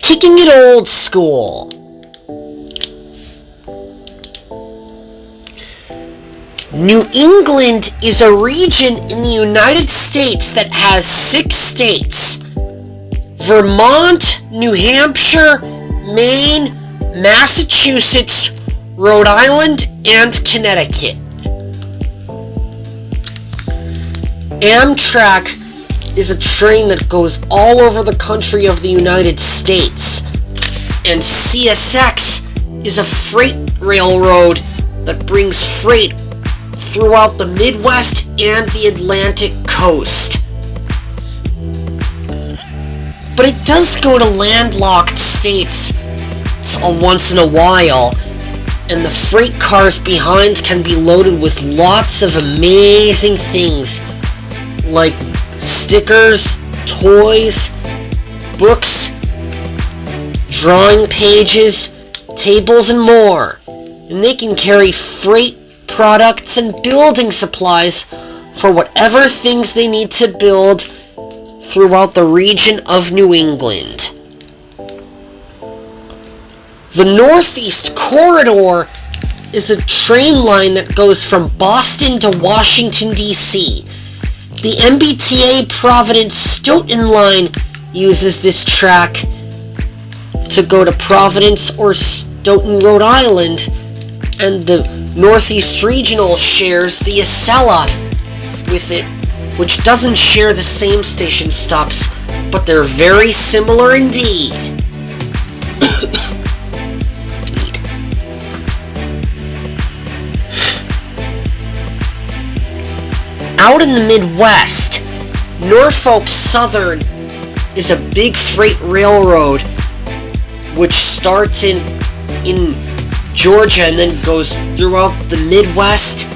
Kicking it old school. New England is a region in the United States that has 6 states: Vermont, New Hampshire, Maine, Massachusetts, Rhode Island, and Connecticut. Amtrak is a train that goes all over the country of the United States, and CSX is a freight railroad that brings freight throughout the Midwest and the Atlantic coast. But it does go to landlocked states once in a while, and the freight cars behind can be loaded with lots of amazing things like stickers, toys, books, drawing pages, tables, and more. And they can carry freight products and building supplies for whatever things they need to build throughout the region of New England. The Northeast Corridor is a train line that goes from Boston to Washington, D.C. The MBTA Providence Stoughton line uses this track to go to Providence or Stoughton, Rhode Island, and the Northeast Regional shares the Acela with it, which doesn't share the same station stops, but they're very similar indeed. Out in the Midwest, Norfolk Southern is a big freight railroad which starts in Georgia and then goes throughout the Midwest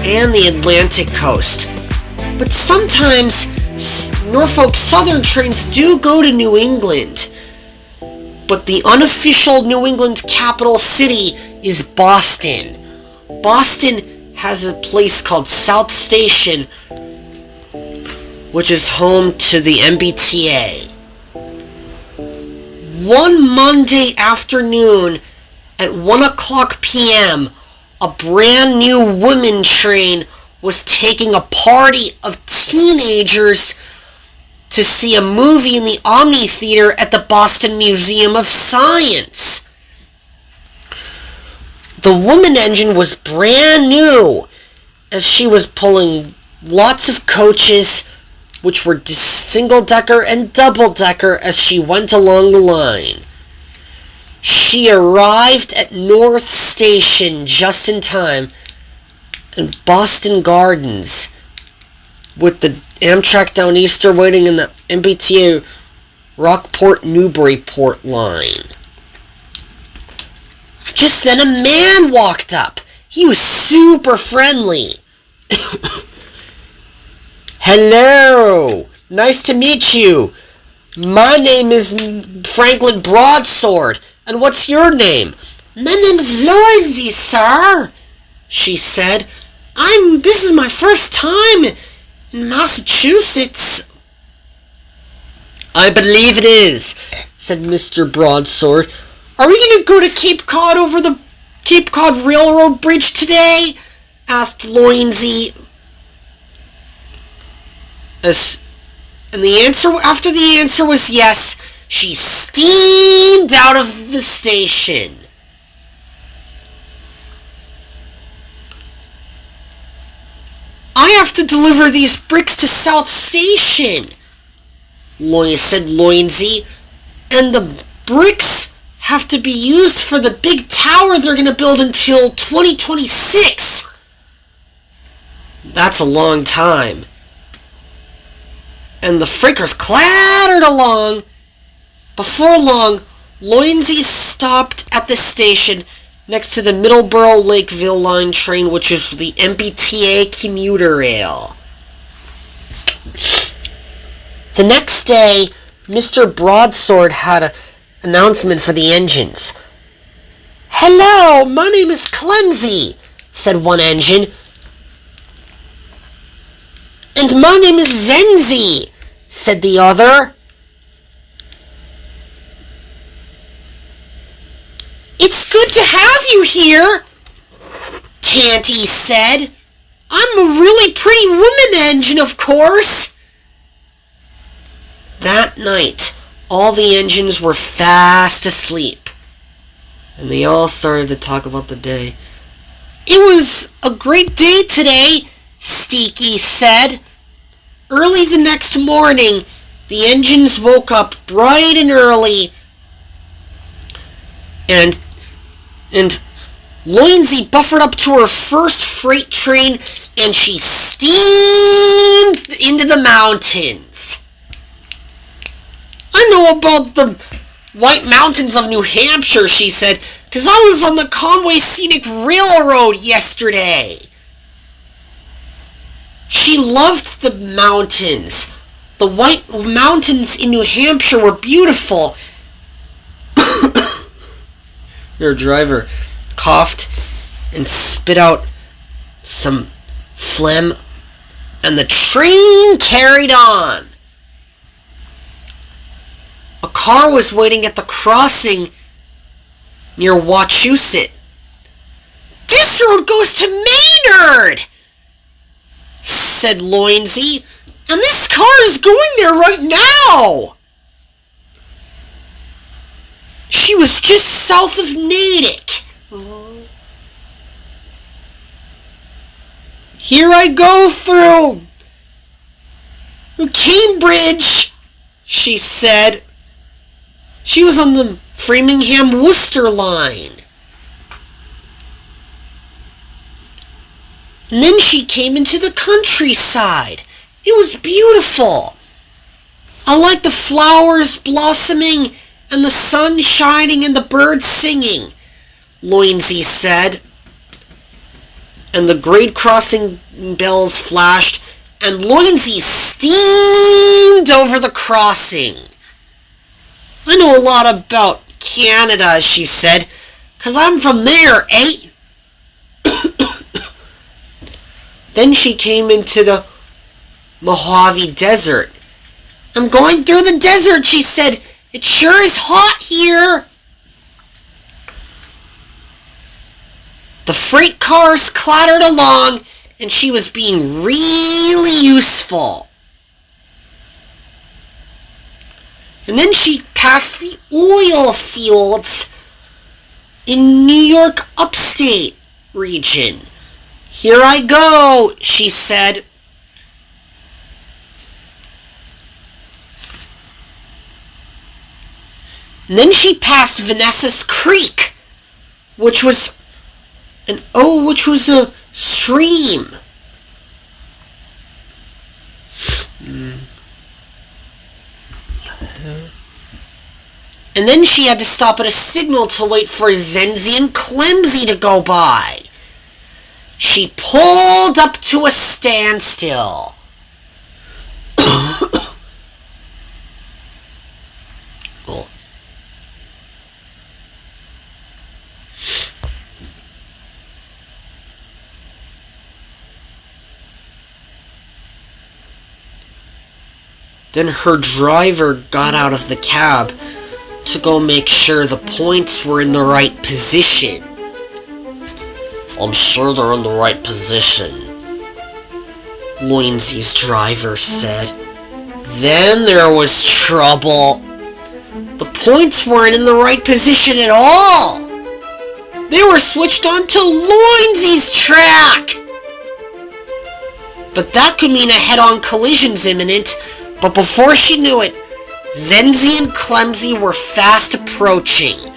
and the Atlantic coast. But sometimes Norfolk Southern trains do go to New England. But the unofficial New England capital city is Boston. Boston has a place called South Station, which is home to the MBTA. One Monday afternoon at 1 o'clock p.m., a brand new women train was taking a party of teenagers to see a movie in the Omni Theater at the Boston Museum of Science. The woman engine was brand new, as she was pulling lots of coaches, which were single-decker and double-decker, as she went along the line. She arrived at North Station just in time, and Boston Gardens, with the Amtrak Down Easter waiting in the MBTA Rockport-Newburyport line. Just then a man walked up. He was super friendly. Hello, nice to meet you. My name is Franklin Broadsword, and what's your name? My name's Loyalty, sir, she said. This is my first time in Massachusetts. I believe it is, said Mr. Broadsword. Are we going to go to Cape Cod over the Cape Cod Railroad Bridge today? Asked Loyalty. And after the answer was yes, she steamed out of the station. I have to deliver these bricks to South Station, said Loyalty, and the bricks have to be used for the big tower they're going to build until 2026. That's a long time. And the freakers clattered along. Before long, Loyalty stopped at the station next to the Middleborough Lakeville Line train, which is the MBTA commuter rail. The next day, Mr. Broadsword had an announcement for the engines. Hello, my name is Clemsy, said one engine. And my name is Zenzi, said the other. It's good to have you here, Tanty said. I'm a really pretty woman engine, of course. That night, all the engines were fast asleep, and they all started to talk about the day. It was a great day today, Steaky said. Early the next morning, the engines woke up bright and early, and Loinsy buffered up to her first freight train, and she steamed into the mountains. I know about the White Mountains of New Hampshire, she said, because I was on the Conway Scenic Railroad yesterday. She loved the mountains. The White Mountains in New Hampshire were beautiful. Their driver coughed and spit out some phlegm, and the train carried on. A car was waiting at the crossing near Wachusett. This road goes to Maynard, said Loinsy, and this car is going there right now. She was just south of Natick. Here I go through Cambridge, she said. She was on the Framingham-Worcester line. And then she came into the countryside. It was beautiful. I liked the flowers blossoming and the sun shining and the birds singing, Loinsy said. And the grade crossing bells flashed, and Loinsy steamed over the crossing. I know a lot about Canada, she said, 'cause I'm from there, eh? Then she came into the Mojave Desert. I'm going through the desert, she said. It sure is hot here. The freight cars clattered along, and she was being really useful. And then she passed the oil fields in New York upstate region. Here I go, she said. And then she passed Vanessa's Creek, which was a stream. And then she had to stop at a signal to wait for Zenzi and Clemsy to go by. She pulled up to a standstill. Well, then her driver got out of the cab to go make sure the points were in the right position. I'm sure they're in the right position, Loinsy's driver said. Then there was trouble. The points weren't in the right position at all. They were switched onto Loinsy's track. But that could mean a head-on collision's imminent. But before she knew it, Zenzi and Clemsy were fast approaching.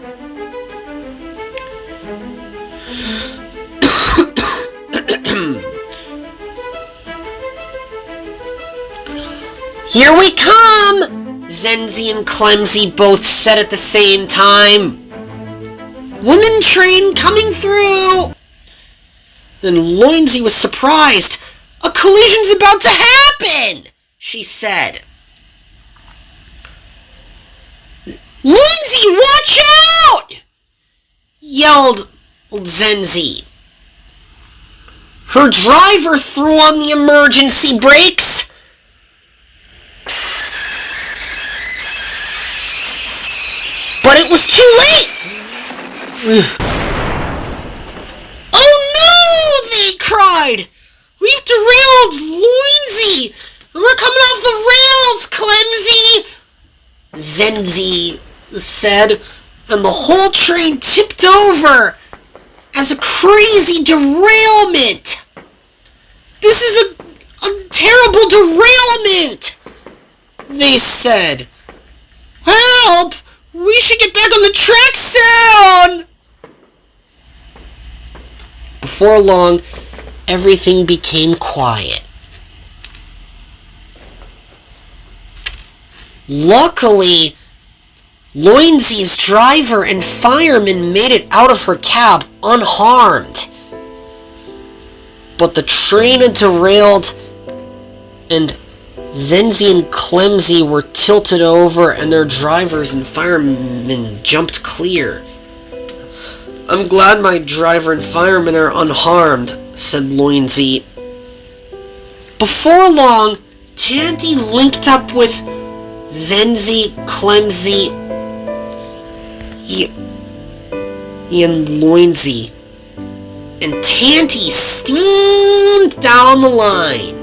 Here we come, Zenzi and Clemsy both said at the same time. Women train coming through. Then Loinsy was surprised. A collision's about to happen, she said. Loinsy, watch out! Yelled Zenzi. Her driver threw on the emergency brakes. But it was too late! Oh no! They cried! We've derailed Loinsy! And we're coming off the rails, Clemsy! Zenzi said, and the whole train tipped over as a crazy derailment. This is a terrible derailment, they said. Help! We should get back on the track soon! Before long, everything became quiet. Luckily, Loinsy's driver and fireman made it out of her cab unharmed. But the train had derailed, and Zenzi and Clemsy were tilted over, and their drivers and firemen jumped clear. I'm glad my driver and firemen are unharmed, said Loinsy. Before long, Tanty linked up with Zenzi, Clemsy, and Loinsy, and Tanty steamed down the line.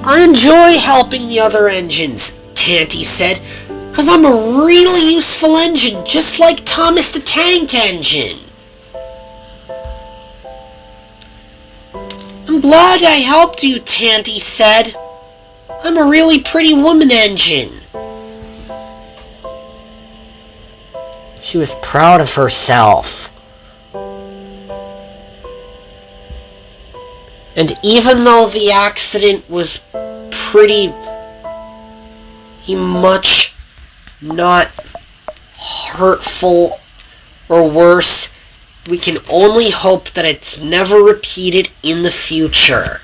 I enjoy helping the other engines, Tanty said, because I'm a really useful engine, just like Thomas the Tank Engine. I'm glad I helped you, Tanty said. I'm a really pretty woman engine. She was proud of herself. And even though the accident was pretty much not hurtful or worse, we can only hope that it's never repeated in the future.